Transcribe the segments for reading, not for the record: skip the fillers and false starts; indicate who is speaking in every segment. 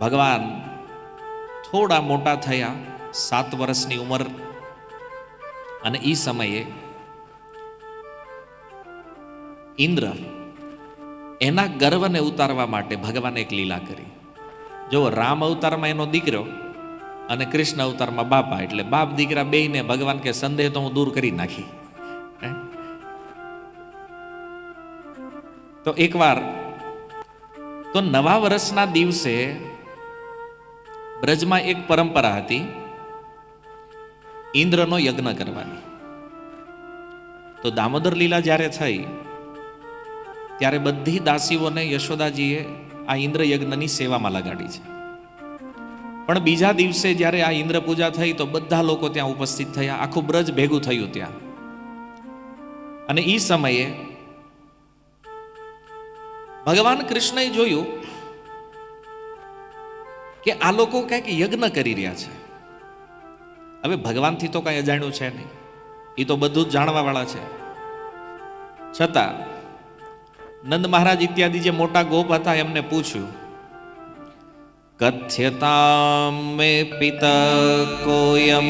Speaker 1: ભગવાન થોડા મોટા થયા, 7 વર્ષની ઉંમર, અને એ સમયે ઇન્દ્ર એના ગર્વને ઉતારવા માટે ભગવાને એક લીલા કરી. જો રામ અવતારમાં એનો દીકરો અને કૃષ્ણ અવતારમાં બાપા, એટલે બાપ દીકરા બેયને ભગવાન કે સંદેહ તો હું દૂર કરી નાખી. તો એકવાર તો નવા વર્ષના દિવસે બ્રજમાં એક પરંપરા હતી ઇન્દ્રનો યજ્ઞ કરવાની. તો દામોદર લીલા જ્યારે થઈ ત્યારે બધી દાસીઓને યશોદાજીએ આ ઇન્દ્ર યજ્ઞની સેવામાં લગાડી છે. પણ બીજા દિવસે જ્યારે આ ઇન્દ્ર પૂજા થઈ તો બધા લોકો ત્યાં ઉપસ્થિત થયા, આખું બ્રજ ભેગું થયું ત્યાં. અને એ સમયે ભગવાન કૃષ્ણએ જોયું કે આ લોકો કંઈક યજ્ઞ કરી રહ્યા છે. હવે ભગવાનથી તો કઈ અજાણ્યું છે નહીં, એ તો બધું જ જાણવા વાળા છે. છતાં નંદ મહારાજ ઇત્યાદિ જે મોટા ગોપ હતા એમને પૂછ્યું, કથ્યતામ મે પિત કોયમ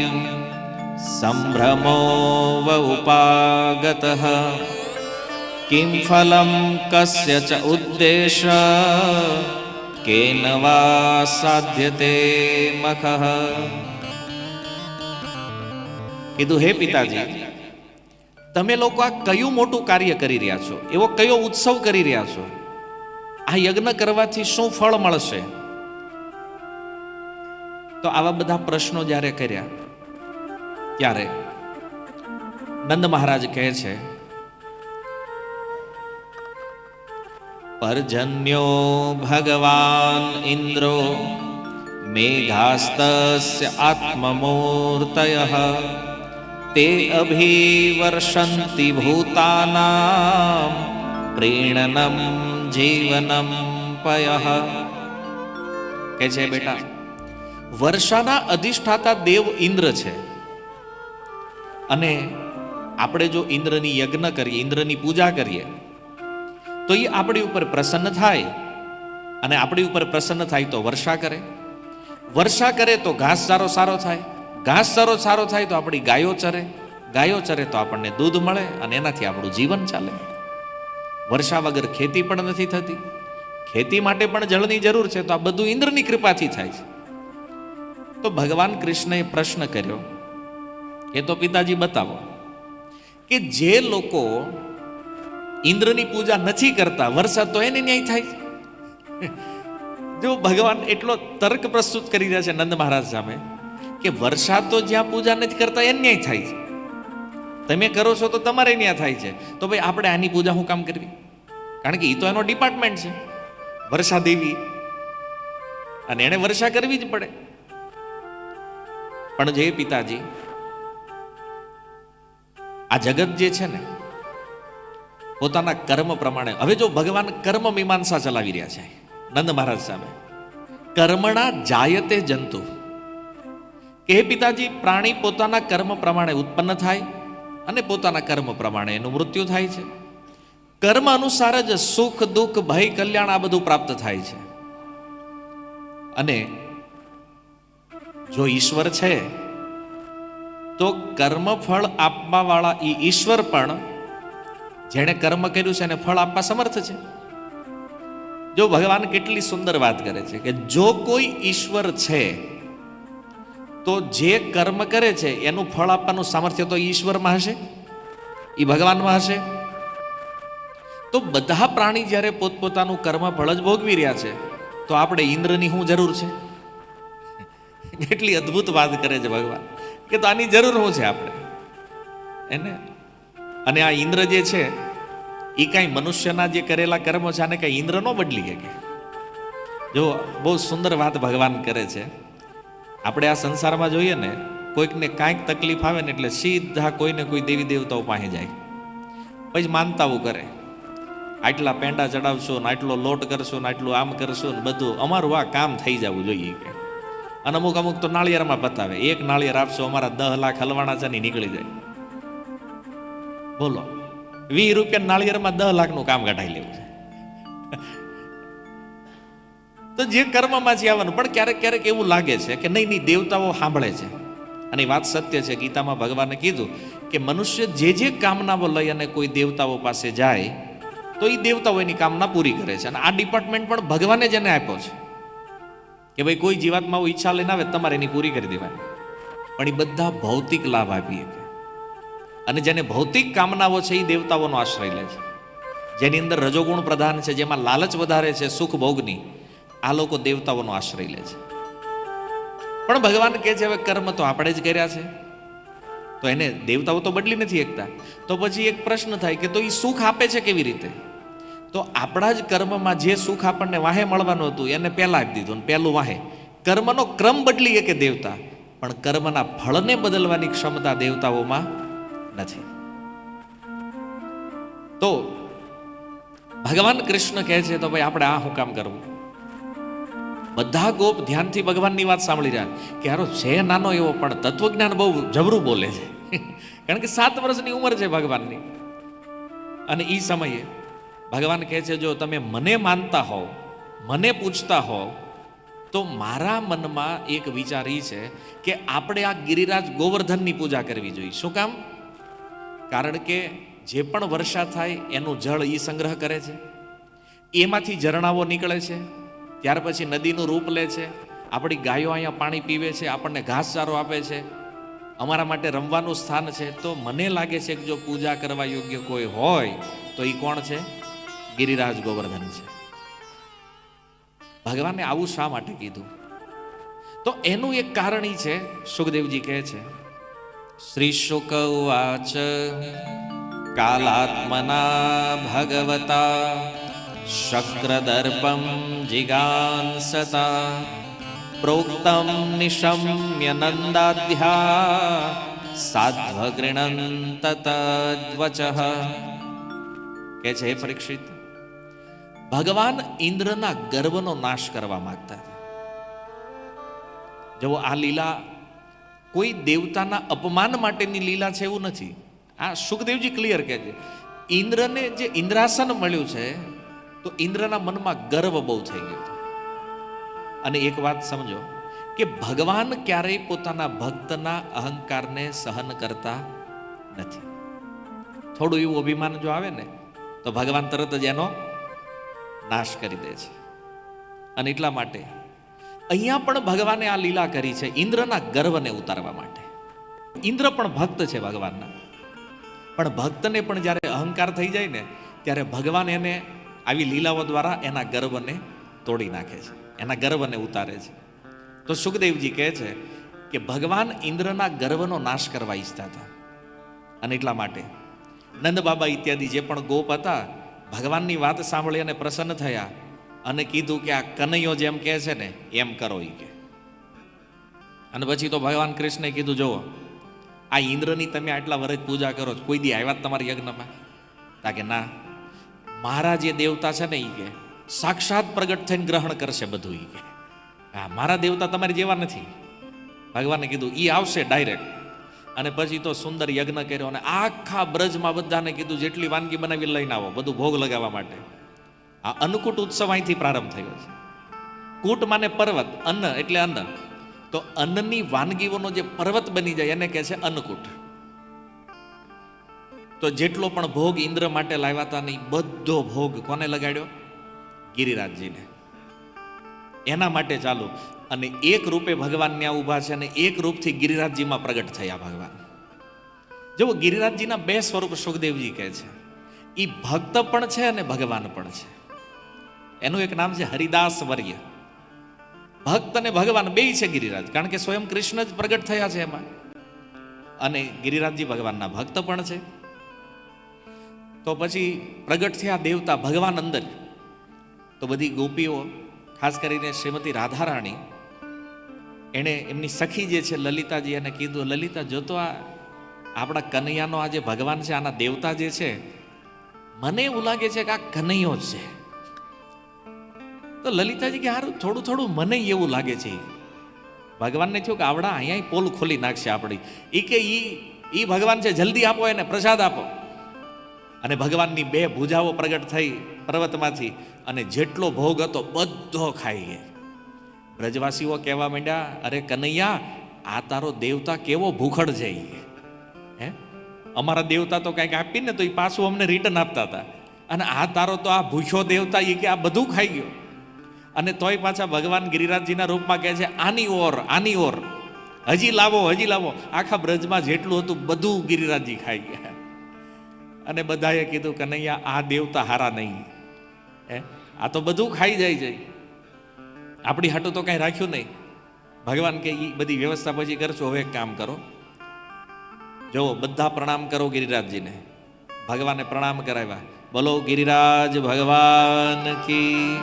Speaker 1: સંભ્રમો વ ઉપાગતઃ કિમ ફલમ કસ્ય ચ ઉદ્દેશ કેન વા સાધ્યતે મખઃ. કીધું, હે પિતાજી, તમે લોકો આ કયું મોટું કાર્ય કરી રહ્યા છો, એવો કયો ઉત્સવ કરી રહ્યા છો, આ યજ્ઞ કરવાથી શું ફળ મળશે? તો આવા બધા પ્રશ્નો જ્યારે કર્યા ત્યારે નંદ મહારાજ કહે છે, પર્જન્યો ભગવાન ઇન્દ્રો મેઘાસ્તસ્ય આત્મમૂર્તયઃ તે અભિવર્ષન્તિ ભૂતાનામ પ્રેણનમ જીવનમ પયઃ. કે છે, બેટા, વર્ષાના અધિષ્ઠાતા દેવ ઇન્દ્ર છે, અને આપણે જો ઇન્દ્રની યજ્ઞ કરીએ, ઇન્દ્રની પૂજા કરીએ, તો એ આપણી ઉપર પ્રસન્ન થાય, અને આપણી ઉપર પ્રસન્ન થાય તો વર્ષા કરે, વર્ષા કરે તો ઘાસચારો સારો થાય, ઘાસચારો સારો થાય તો આપણી ગાયો ચરે, ગાયો ચરે તો આપણને દૂધ મળે, અને એનાથી આપણું જીવન ચાલે. વર્ષા વગર ખેતી પણ નથી થતી, ખેતી માટે પણ જળની જરૂર છે, તો આ બધું ઇન્દ્રની કૃપાથી થાય છે. તો ભગવાન કૃષ્ણએ પ્રશ્ન કર્યો, એ તો પિતાજી બતાવો કે જે લોકો ઇન્દ્રની પૂજા નથી કરતા, વરસાદ તો એને ન્યાય થાય. જો ભગવાન એટલો તર્ક પ્રસ્તુત કરી રહ્યા છે નંદ મહારાજ સામે કે વરસાદ તો જ્યાં પૂજા નથી કરતા એને ન્યાય થાય છે, તમે કરો છો તો તમારે ન્યાય થાય છે, તો ભાઈ આપણે આની પૂજા શું કામ કરવી? કારણ કે એ તો એનો ડિપાર્ટમેન્ટ છે, વર્ષા દેવી, અને એને વર્ષા કરવી જ પડે. પણ જે પિતાજી, આ જગત જે છે ને પોતાના કર્મ પ્રમાણે, હવે જો ભગવાન કર્મ મીમાંસા ચલાવી રહ્યા છે નંદ મહારાજ સામે, કર્મણા જાયતે જંતુ, કે હે પિતાજી, પ્રાણી પોતાના કર્મ પ્રમાણે ઉત્પન્ન થાય અને પોતાના કર્મ પ્રમાણે એનું મૃત્યુ થાય છે. કર્મ અનુસાર જ સુખ દુઃખ ભય કલ્યાણ આ બધું પ્રાપ્ત થાય છે. અને જો ઈશ્વર છે તો કર્મ ફળ આપવા વાળા એ ઈશ્વર પણ જેણે કર્મ કર્યું છે એને ફળ આપવા સમર્થ છે. જો ભગવાન કેટલી સુંદર વાત કરે છે કે જો કોઈ ઈશ્વર છે તો જે કર્મ કરે છે એનું ફળ આપવાનું સામર્થ્ય તો ઈશ્વરમાં હશે, એ ભગવાનમાં હશે. તો બધા પ્રાણી જ્યારે પોતપોતાનું કર્મ ફળ જ ભોગવી રહ્યા છે તો આપણે ઇન્દ્રની શું જરૂર છે? એટલી અદ્ભુત વાત કરે છે ભગવાન કે તો આની જરૂર શું છે આપણે એને? અને આ ઇન્દ્ર જે છે એ કાંઈ મનુષ્યના જે કરેલા કર્મો છે આને કાંઈ ઇન્દ્ર ન બદલી શકે. જો બહુ સુંદર વાત ભગવાન કરે છે. આપણે આ સંસારમાં જોઈએ ને, કોઈકને કાંઈક તકલીફ આવે ને એટલે સીધા કોઈને કોઈ દેવી દેવતાઓ પાસે જાય, પછી માનતાઓ કરે, આટલા પેંડા ચડાવશો ને આટલો લોટ કરશો ને આટલું આમ કરશો ને બધું અમારું આ કામ થઈ જવું જોઈએ કે. અને અમુક અમુક તો નાળિયેરમાં બતાવે, એક નાળિયેર આપશો અમારા 10 લાખ હલવાણા છે ને નીકળી જાય. બોલો, 20 રૂપિયા નાળિયેરમાં 10 લાખનું કામ કઢાઈ લેવું છે. તો જે કર્મમાંથી આવવાનું. પણ ક્યારેક ક્યારેક એવું લાગે છે કે નહીં નહીં, દેવતાઓ સાંભળે છે. અને એ વાત સત્ય છે. ગીતામાં ભગવાને કીધું કે મનુષ્ય જે કામનાઓ લઈ અને કોઈ દેવતાઓ પાસે જાય તો એ દેવતાઓ એની કામના પૂરી કરે છે. અને આ ડિપાર્ટમેન્ટ પણ ભગવાને જ એને આપ્યો છે કે ભાઈ કોઈ જીવાત્મા ઈચ્છા લઈને આવે તમારે એની પૂરી કરી દેવાની. પણ એ બધા ભૌતિક લાભ આપી શકે. અને જેને ભૌતિક કામનાઓ છે એ દેવતાઓનો આશ્રય લે છે. જેની અંદર રજોગુણ પ્રધાન છે, જેમાં લાલચ વધારે છે સુખ ભોગની, આ લોકો દેવતાઓનો આશ્રય લે છે. પણ ભગવાન કહે છે હવે કર્મ તો આપણે જ કર્યા છે, તો એને દેવતાઓ તો બદલી નથી શકતા. તો પછી એક પ્રશ્ન થાય કે તો એ સુખ આપે છે કેવી રીતે? તો આપણા જ કર્મમાં જે સુખ આપણને વાહે મળવાનું હતું એને પહેલા આપી દીધું, પહેલું વાહે. કર્મનો ક્રમ બદલી કે દેવતા, પણ કર્મના ફળને બદલવાની ક્ષમતા દેવતાઓમાં નથી. તો ભગવાન કૃષ્ણ કહે છે તો ભાઈ આપણે આ શું કામ કરવું? બધા ગોપ ધ્યાનથી ભગવાનની વાત સાંભળી રહ્યા કે હારો છે નાનો એવો પણ તત્વજ્ઞાન બહુ જબરું બોલે છે. કારણ કે 7 વર્ષની ઉંમર છે ભગવાનની. અને એ સમયે ભગવાન કહે છે જો તમે મને માનતા હોવ, મને પૂછતા હોવ, તો મારા મનમાં એક વિચાર એ છે કે આપણે આ ગિરિરાજ ગોવર્ધનની પૂજા કરવી જોઈએ. શું કામ? કારણ કે જે પણ વર્ષા થાય એનું જળ એ સંગ્રહ કરે છે, એમાંથી ઝરણાઓ નીકળે છે, ત્યાર પછી નદીનું રૂપ લે છે, આપણી ગાયો અહીંયા પાણી પીવે છે, આપણને ઘાસચારો આપે છે, અમારા માટે રમવાનું સ્થાન છે. તો મને લાગે છે કે જો પૂજા કરવા યોગ્ય કોઈ હોય તો એ કોણ છે? ગિરિરાજ ગોવર્ધન છે. ભગવાને આવું શા માટે કીધું? તો એનું એક કારણ ઈ છે, સુખદેવજી કહે છે, શ્રી શુક ઉવાચ કાલાત્મના ભગવતા શક્રદર્પમ જિગાંસતા પ્રોક્તમ નિશમ્ય નંદાધ્યા સાધ્વ ગૃણંત તદ્વચઃ. કે છે હે પરીક્ષિત, ભગવાન ઇન્દ્રના ગર્વનો નાશ કરવા માંગતા હતા. જો આ લીલા કોઈ દેવતાના અપમાન માટેની લીલા છે એવું નથી. આ સુખદેવજી ક્લિયર કહે છે. ઇન્દ્રને જે ઇન્દ્રાસન મળ્યું છે તો ઇન્દ્રના મનમાં ગર્વ બહુ થઈ ગયો. અને એક વાત સમજો કે ભગવાન ક્યારેય પોતાના ભક્તના અહંકારને સહન કરતા નથી. થોડું એવું અભિમાન જો આવે ને તો ભગવાન તરત જ એનો નાશ કરી દે છે. અને એટલા માટે અહીંયા પણ ભગવાને આ લીલા કરી છે ઇન્દ્રના ગર્વને ઉતારવા માટે. ઇન્દ્ર પણ ભક્ત છે ભગવાનના, પણ ભક્તને પણ જ્યારે અહંકાર થઈ જાય ને ત્યારે ભગવાન એને આવી લીલાઓ દ્વારા એના ગર્વને તોડી નાખે છે, એના ગર્વને ઉતારે છે. તો સુખદેવજી કહે છે કે ભગવાન ઇન્દ્રના ગર્વનો નાશ કરવા ઈચ્છતા હતા. અને એટલા માટે નંદ બાબા ઇત્યાદિ જે પણ ગોપ હતા ભગવાનની વાત સાંભળી અને પ્રસન્ન થયા અને કીધું કે આ કનૈયો જેમ કહે છે ને એમ કરો ઈ કે. અને પછી તો ભગવાન કૃષ્ણે કીધું જુઓ આ ઇન્દ્રની તમે આટલા વર્ષ પૂજા કરો છો, કોઈ દી આવ્યા તમારા યજ્ઞમાં? તા કે ના, મારા જે દેવતા છે ને એ કે સાક્ષાત પ્રગટ થઈને ગ્રહણ કરશે બધું. એ કે હા, મારા દેવતા તમારી જેવા નથી. ભગવાને કીધું એ આવશે ડાયરેક્ટ. અને પછી તો સુંદર યજ્ઞ કર્યો અને આખા બ્રજમાં બધાને કીધું જેટલી વાનગી બનાવી લઈને આવો, બધું ભોગ લગાવવા માટે. આ અન્નકૂટ ઉત્સવ અહીંથી પ્રારંભ થયો છે. કૂટ માને પર્વત, અન્ન એટલે અન્ન. તો અન્નની વાનગીઓનો જે પર્વત બની જાય એને કહે છે અન્નકૂટ. તો જેટલો પણ ભોગ ઇન્દ્ર માટે લાવ્યા હતા ને બધો ભોગ કોને લગાડ્યો? ગિરિરાજજીને. એના માટે ચાલુ. અને એક રૂપે ભગવાન ત્યાં ઊભા છે અને એક રૂપથી ગિરિરાજજીમાં પ્રગટ થયા ભગવાન. જો ગિરિરાજજીના 2 સ્વરૂપ સુખદેવજી કહે છે. એ ભક્ત પણ છે અને ભગવાન પણ છે. એનું એક નામ છે હરિદાસ વર્ય. ભક્ત અને ભગવાન બેય છે ગિરિરાજ, કારણ કે સ્વયં કૃષ્ણ જ પ્રગટ થયા છે એમાં. અને ગિરિરાજજી ભગવાનના ભક્ત પણ છે. તો પછી પ્રગટ થયા દેવતા ભગવાન અંદર. તો બધી ગોપીઓ, ખાસ કરીને શ્રીમતી રાધારાણી, એણે એમની સખી જે છે લલિતાજી એને કીધું, લલિતા જોતો આ આપણા કનૈયાનો આ જે ભગવાન છે આના દેવતા જે છે મને એવું લાગે છે કે આ કનૈયો જ છે. તો લલિતાજી કે હારું થોડું થોડું મને એવું લાગે છે. ભગવાનને થયું કે આવડા અહીંયા પોલ ખોલી નાખશે આપણી. એ કે ઈ ભગવાન છે, જલ્દી આપો એને પ્રસાદ આપો. અને ભગવાનની બે ભુજાઓ પ્રગટ થઈ પર્વતમાંથી, અને જેટલો ભોગ હતો બધો ખાઈ ગયા. બ્રજવાસીઓ કહેવા માંડ્યા, અરે કનૈયા, આ તારો દેવતા કેવો ભૂખડ છે. હે, અમારા દેવતા તો કંઈક આપીને તો એ પાછું અમને રિટર્ન આપતા હતા, અને આ તારો તો આ ભૂખ્યો દેવતા એ કે આ બધું ખાઈ ગયો. અને તોય પાછા ભગવાન ગિરિરાજજીના રૂપમાં કહે છે, આની ઓર હજી લાવો, હજી લાવો. આખા બ્રજમાં જેટલું હતું બધું ગિરિરાજજી ખાઈ ગયા. અને બધાએ કીધું, કનૈયા, આ દેવતા હારા નહીં. હે, આ તો બધું ખાઈ જાય છે, આપણી હાટું તો કાંઈ રાખ્યું નહીં. ભગવાન કે એ બધી વ્યવસ્થા પછી કરશો, હવે એક કામ કરો, જો બધા પ્રણામ કરો ગિરિરાજજીને. ભગવાને પ્રણામ કરાવ્યા. બોલો ગિરિરાજ ભગવાન કી.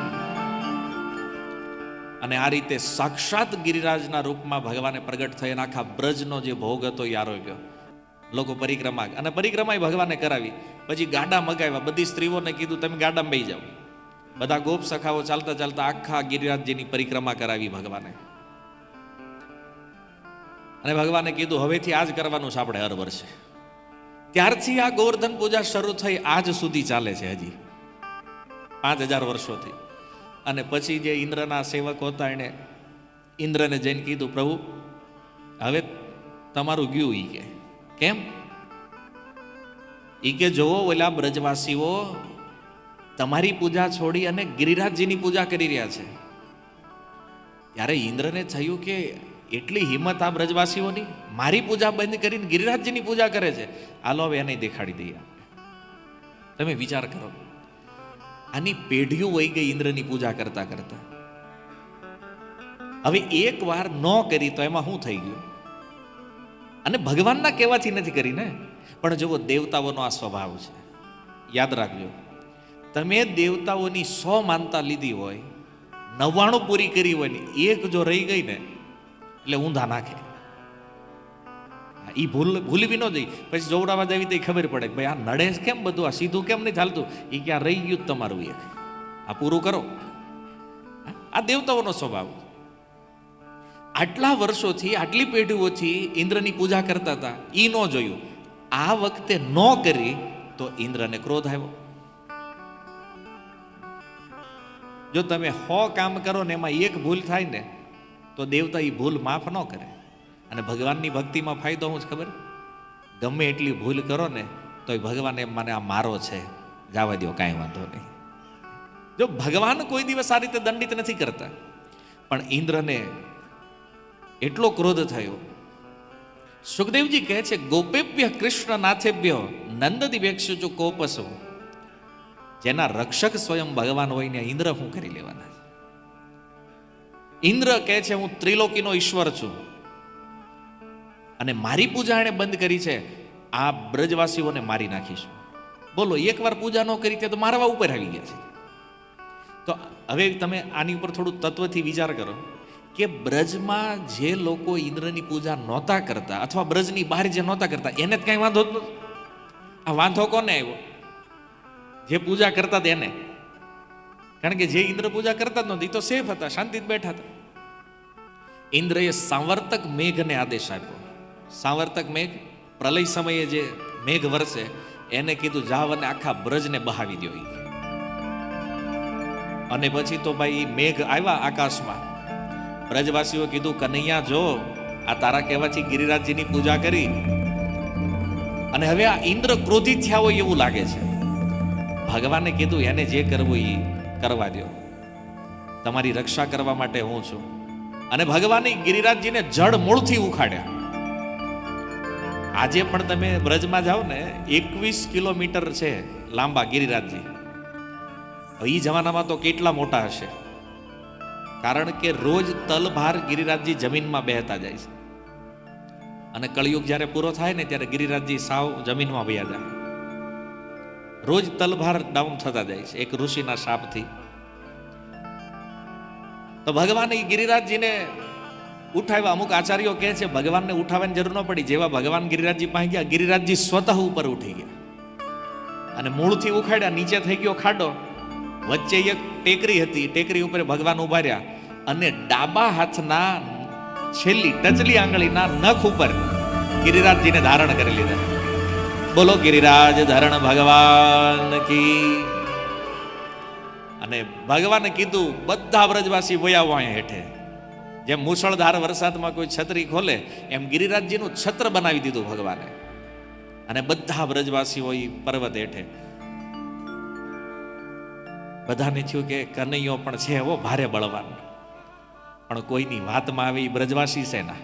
Speaker 1: અને આ રીતે સાક્ષાત ગિરિરાજના રૂપમાં ભગવાને પ્રગટ થઈ, અને આખા બ્રજનો જે ભોગ હતો એ આરોગ્યો. લોકો પરિક્રમા, અને પરિક્રમા ભગવાને કરાવી. પછી ગાડા મગાવ્યા, બધી સ્ત્રીઓને કીધું તમે ગાડામાં બેસી જાઓ. બધા ગોપ સખાઓ ચાલતા ચાલતા આખા ગિરિરાજજીની પરિક્રમા કરાવી ભગવાને. અને ભગવાને કીધું હવેથી આજ કરવાનું છે આપણે હર વર્ષે. ત્યારથી આ ગોવર્ધન પૂજા શરૂ થઈ, આજ સુધી ચાલે છે, હજી 5000 વર્ષોથી. અને પછી જે ઇન્દ્રના સેવકો હતા એણે ઇન્દ્રને જઈને કીધું, પ્રભુ હવે તમારું ગયું. ઈ કે કેમ? ઈ કે જોવો, ઓલા બ્રજવાસીઓ તમારી પૂજા છોડી અને ગિરિરાજજીની પૂજા કરી રહ્યા છે. ત્યારે ઇન્દ્રને થયું કે એટલી હિંમત આ બ્રજવાસીઓની, મારી પૂજા બંધ કરીને ગિરિરાજજીની પૂજા કરે છે. હાલો હવે એને દેખાડી દઈએ. તમે વિચાર કરો, આની પેઢીઓ વહી ગઈ ઇન્દ્રની પૂજા કરતા કરતા. હવે એક વાર ન કરી તો એમાં શું થઈ ગયું? અને ભગવાનના કહેવાથી નથી કરી ને, પણ જુઓ દેવતાઓનો આ સ્વભાવ છે. યાદ રાખજો, તમે દેવતાઓની 100 માનતા લીધી હોય, 99 પૂરી કરી હોય ને એક જો રહી ગઈ ને એટલે ઊંધા નાખે. એ ભૂલવી ન જઈ, પછી જોવડાવવા જવી તો ખબર પડે કે ભાઈ આ નડે કેમ, બધું આ સીધું કેમ નહીં ચાલતું. એ ક્યાં રહી ગયું તમારું, એક આ પૂરું કરો. આ દેવતાઓનો સ્વભાવ. આટલા વર્ષોથી, આટલી પેઢીઓથી ઇન્દ્રની પૂજા કરતા હતા, એ ન જોયું. આ વખતે ન કરી તો ઇન્દ્રને ક્રોધ આવ્યો. જો તમે 100 કામ કરો ને એમાં એક ભૂલ થાય ને તો દેવતા એ ભૂલ માફ ન કરે. અને ભગવાનની ભક્તિમાં ફાયદો શું છે ખબર? ગમે એટલી ભૂલ કરો ને તો ભગવાન એમ મને આ મારો છે, જવા દો, કાંઈ વાંધો નહીં. જો ભગવાન કોઈ દિવસ આ રીતે દંડિત નથી કરતા, પણ ઇન્દ્રને એટલો ક્રોધ થયો. સુખદેવજી કહે છે, ગોપેભ્ય કૃષ્ણ નાથેભ્ય નંદદિવેક્ષુ કોપસો. જેના રક્ષક સ્વયં ભગવાન હોય ને ઇન્દ્ર શું કરી લેવાના? ઇન્દ્ર કહે છે, હું ત્રિલોકીનો ઈશ્વર છું અને મારી પૂજા એને બંધ કરી છે, આ બ્રજવાસીઓને મારી નાખીશ. બોલો, એકવાર પૂજા ન કરી તે તો મારવા ઉપર આવી ગયા છે. તો હવે તમે આની ઉપર થોડું તત્વથી વિચાર કરો કે બ્રજમાં જે લોકો ઇન્દ્રની પૂજા નહોતા કરતા, અથવા બ્રજની બહાર જે નહોતા કરતા, એને જ કઈ વાંધો જ નહોતો. આ વાંધો કોને આવ્યો? જે પૂજા કરતા હતા એને. કારણ કે જે ઇન્દ્ર પૂજા કરતા જ નહોતી તો સેફ હતા, શાંતિથી બેઠા હતા. ઇન્દ્રએ સાવર્તક મેઘને આદેશ આપ્યો. સાવર્તક મેઘ, પ્રલય સમયે જે મેઘ વરસે, એને કીધું જાવ અને આખા બ્રજને બહાવી દો. અને પછી તો ભાઈ મેઘ આવ્યા આકાશમાં. બ્રજવાસીઓ કીધું, કનૈયા જો, આ તારા કહેવાથી ગિરિરાજજીની પૂજા કરી અને હવે આ ઇન્દ્ર ક્રોધિત થયા હોય એવું લાગે છે. ભગવાને કીધું એને જે કરવું એ કરવા દો, તમારી રક્ષા કરવા માટે હું છું. અને ભગવાને ગિરિરાજજીને જડ મૂળથી ઉખાડ્યા. આજે પણ તમે બ્રજમાં જાઓ ને, 21 કિલોમીટર છે લાંબા ગિરિરાજજી. એ જમાનામાં તો કેટલા મોટા હશે, કારણ કે રોજ તલભાર ગિરિરાજજી જમીનમાં બેહતા જાય છે. અને કળિયુગ જ્યારે પૂરો થાય ને ત્યારે ગિરિરાજજી સાવ જમીનમાં વયા જાય. રોજ તલભાર ડાઉન થતા જાય છે એક ઋષિના શાપથી. તો ભગવાને ગિરિરાજજીને ઉઠાવ્યા. અમુક આચાર્યો કહે છે ભગવાનને ઉઠાવવાની જરૂર ન પડી. જેવા ભગવાન ગિરિરાજજી પાસે ગયા, ગિરિરાજજી સ્વતઃ ઉપર ઉઠી ગયા અને મૂળથી ઉખાડ્યા. નીચે થઈ ગયો ખાડો, વચ્ચે એક ટેકરી હતી, ટેકરી ઉપર ભગવાન ઉભા રહ્યા અને ડાબા હાથના છેલ્લી ટચલી આંગળીના નખ ઉપર ગિરિરાજજીને ધારણ કરી લીધા. બોલો ગિરિરાજ ધરણ ભગવાન કી. અને ભગવાને કીધું બધા વ્રજવાસી વયા વાય હેઠે. જેમ મુસળધાર વરસાદમાં કોઈ છત્રી ખોલે એમ ગિરિરાજજીનું છત્ર બનાવી દીધું ભગવાને. અને બધા વ્રજવાસીઓ પર્વત હેઠે. બધાને થયું કે કનૈયો પણ છે એવો ભારે બળવાન, પણ કોઈની વાતમાં આવી બ્રજવાસી છે ના.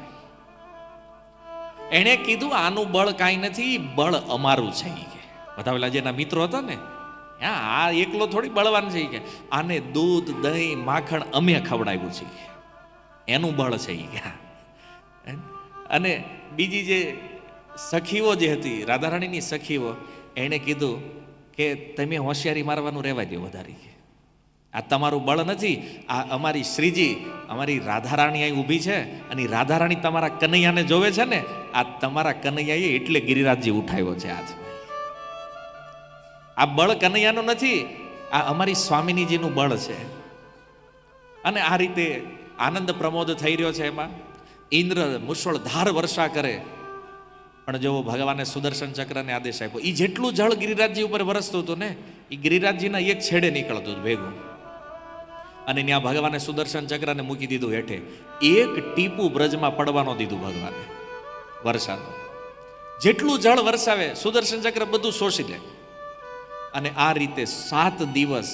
Speaker 1: એણે કીધું આનું બળ કાંઈ નથી, બળ અમારું છે. કે બધા પેલા જેના મિત્રો હતા ને, આ એકલો થોડી બળવાન છે કે આને દૂધ દહીં માખણ અમે ખવડાવ્યું છે, એનું બળ છે. અને બીજી જે સખીઓ જે હતી રાધારાણીની સખીઓ, એણે કીધું કે તમે હોશિયારી મારવાનું રહેવા દો વધારે, આ તમારું બળ નથી, આ અમારી શ્રીજી અમારી રાધારાણી અહીં ઊભી છે અને રાધારાણી તમારા કનૈયાને જોવે છે ને, આ તમારા કનૈયાએ એટલે ગિરિરાજજી ઉઠાવ્યો છે આજ. આ બળ કનૈયાનું નથી, આ અમારી સ્વામિનીજીનું બળ છે. અને આ રીતે આનંદ પ્રમોદ થઈ રહ્યો છે. એમાં ઇન્દ્ર મુશળધાર વર્ષા કરે, પણ જો ભગવાને સુદર્શન ચક્રને આદેશ આપ્યો, એ જેટલું જળ ગિરિરાજજી ઉપર વરસતું હતું ને, એ ગિરિરાજજીના એક છેડે નીકળતું હતું ભેગું. અને ત્યાં ભગવાને સુદર્શન ચક્રને મૂકી દીધું હેઠે. એક ટીપું બ્રજમાં પડવાનો દીધું ભગવાને વર્ષાનું. જેટલું જળ વરસાવે સુદર્શન ચક્ર બધું શોષી લે. અને આ રીતે 7 દિવસ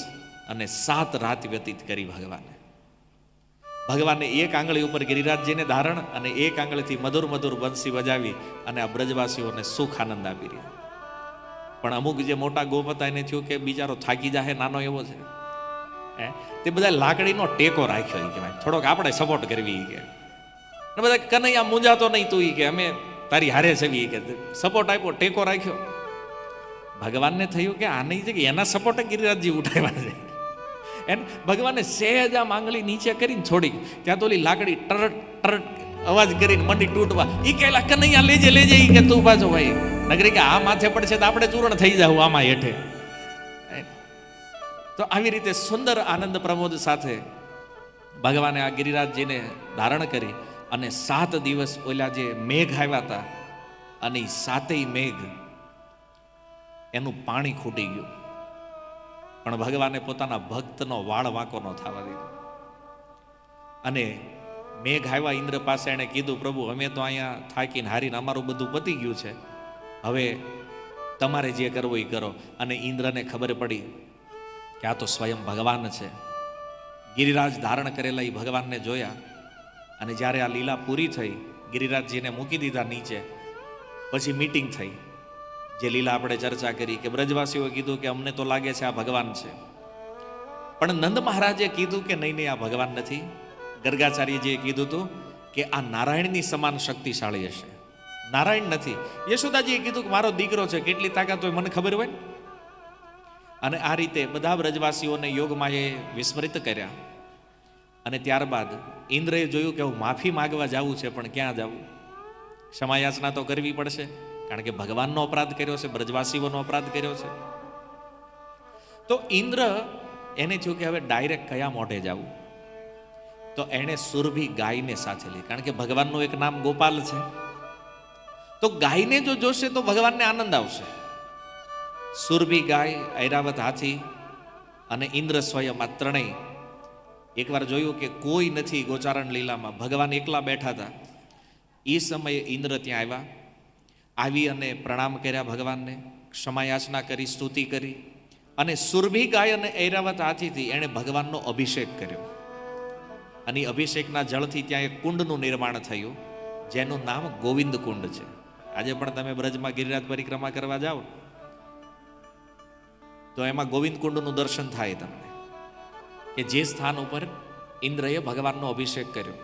Speaker 1: અને 7 રાત વ્યતીત કરી ભગવાને. ભગવાને એક આંગળી ઉપર ગિરિરાજજીને ધારણ અને એક આંગળીથી મધુર મધુર બંસી બજાવી અને આ બ્રજવાસીઓને સુખ આનંદ આપી રહ્યા. પણ અમુક જે મોટા ગોપ હતા એને થયું કે બિચારો થાકી જાય, નાનો એવો છે, તે બધા લાકડીનો ટેકો રાખ્યો કે ભાઈ થોડોક આપણે સપોર્ટ કરવી કે. બધા કનૈયા મૂંઝાતો નહીં તું કે અમે તારી હારે છવી કે સપોર્ટ આપ્યો, ટેકો રાખ્યો. ભગવાનને થયું કે આની જગ્યાએ એના સપોર્ટે ગિરિરાજજી ઉઠાવ્યા છે. એને ભગવાને સહેજ આમ આંગળી નીચે કરીને છોડી, ત્યાં તો ઓલી લાકડી ટરટ ટરટ અવાજ કરીને મંડી તૂટવા. એ કહેલા કનૈયા લેજે લેજે કે તું પાછો ભાઈ નગરી કે આ માથે પડશે તો આપણે ચૂરણ થઈ જાવ આમાં હેઠે. તો આવી રીતે સુંદર આનંદ પ્રમોદ સાથે ભગવાને આ ગિરિરાજજીને ધારણ કરી અને 7 દિવસ ઓલા જે મેઘ આવ્યા હતા અને 7 મેઘ એનું પાણી ખૂટી ગયું. પણ ભગવાને પોતાના ભક્તનો વાળ વાંકો ન થવા દીધો. અને મેઘ આવ્યા ઇન્દ્ર પાસે, એણે કીધું પ્રભુ અમે તો અહીંયા થાકીને હારીને અમારું બધું પતી ગયું છે, હવે તમારે જે કરવું એ કરો. અને ઇન્દ્રને ખબર પડી કે આ તો સ્વયં ભગવાન છે. ગિરિરાજ ધારણ કરેલા એ ભગવાનને જોયા. અને જ્યારે આ લીલા પૂરી થઈ, ગિરિરાજજીને મૂકી દીધા નીચે, પછી મીટિંગ થઈ. જે લીલા આપણે ચર્ચા કરી કે બ્રજવાસીઓએ કીધું કે અમને તો લાગે છે આ ભગવાન છે, પણ નંદ મહારાજે કીધું કે નહીં નહીં આ ભગવાન નથી. ગર્ગાચાર્યજીએ કીધું હતું કે આ નારાયણની સમાન શક્તિશાળી હશે, નારાયણ નથી. યશોદાજીએ કીધું કે મારો દીકરો છે, કેટલી તાકાત હોય મને ખબર હોય. અને આ રીતે બધા બ્રજવાસીઓને યોગમાએ વિસ્મૃત કર્યા. અને ત્યારબાદ ઇન્દ્રએ જોયું કે હું માફી માગવા જાવું છે, પણ ક્યાં જવું? ક્ષમાયાચના તો કરવી પડશે, કારણ કે ભગવાનનો અપરાધ કર્યો છે, બ્રજવાસીઓનો અપરાધ કર્યો છે. તો ઇન્દ્ર એને થયું કે હવે ડાયરેક્ટ કયા મોઢે જવું? તો એણે સુરભી ગાયને સાથે લીધી, કારણ કે ભગવાનનું એક નામ ગોપાલ છે. તો ગાયને જો જોશે તો ભગવાનને આનંદ આવશે. સુરભી ગાય, ઐરાવત હાથી અને ઇન્દ્ર સ્વયં આ ત્રણેય. એકવાર જોયું કે કોઈ નથી ગોચારણ લીલામાં, ભગવાન એકલા બેઠા હતા. એ સમયે ઇન્દ્ર ત્યાં આવ્યા. આવી અને પ્રણામ કર્યા ભગવાનને, ક્ષમાયાચના કરી, સ્તુતિ કરી. અને સુરભી ગાય અને ઐરાવત હાથીથી એણે ભગવાનનો અભિષેક કર્યો. અને અભિષેકના જળથી ત્યાં એક કુંડનું નિર્માણ થયું, જેનું નામ ગોવિંદ કુંડ છે. આજે પણ તમે બ્રજમાં ગિરિરાજ પરિક્રમા કરવા જાઓ તો એમાં ગોવિંદ કુંડનું દર્શન થાય તમને, કે જે સ્થાન ઉપર ઇન્દ્રએ ભગવાનનો અભિષેક કર્યો.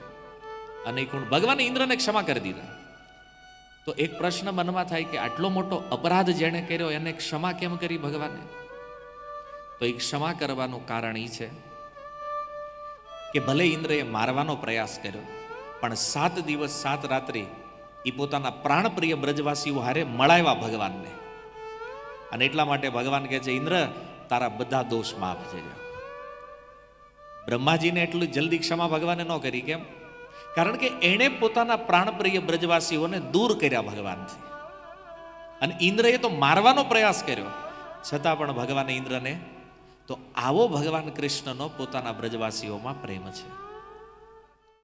Speaker 1: અને એ કુંડ ભગવાને ઇન્દ્રને ક્ષમા કરી દીધા. તો એક પ્રશ્ન મનમાં થાય કે આટલો મોટો અપરાધ જેણે કર્યો એને ક્ષમા કેમ કરી ભગવાને? તો એ ક્ષમા કરવાનું કારણ એ છે કે ભલે ઇન્દ્રએ મારવાનો પ્રયાસ કર્યો, પણ 7 દિવસ 7 રાત્રિ એ પોતાના પ્રાણપ્રિય બ્રજવાસીઓ હારે મળાવ્યા ભગવાનને. અને એટલા માટે ભગવાન કહે છે ઇન્દ્ર તારા બધા દોષ માફ છે. બ્રહ્માજીને એટલું જલ્દી ક્ષમા ભગવાને ન કરી. કેમ? કારણ કે એણે પોતાના પ્રાણપ્રિય બ્રજવાસીઓને દૂર કર્યા ભગવાનથી. અને ઇન્દ્રએ તો મારવાનો પ્રયાસ કર્યો, છતાં પણ ભગવાન ઇન્દ્રને તો આવો ભગવાન કૃષ્ણનો પોતાના બ્રજવાસીઓમાં પ્રેમ છે.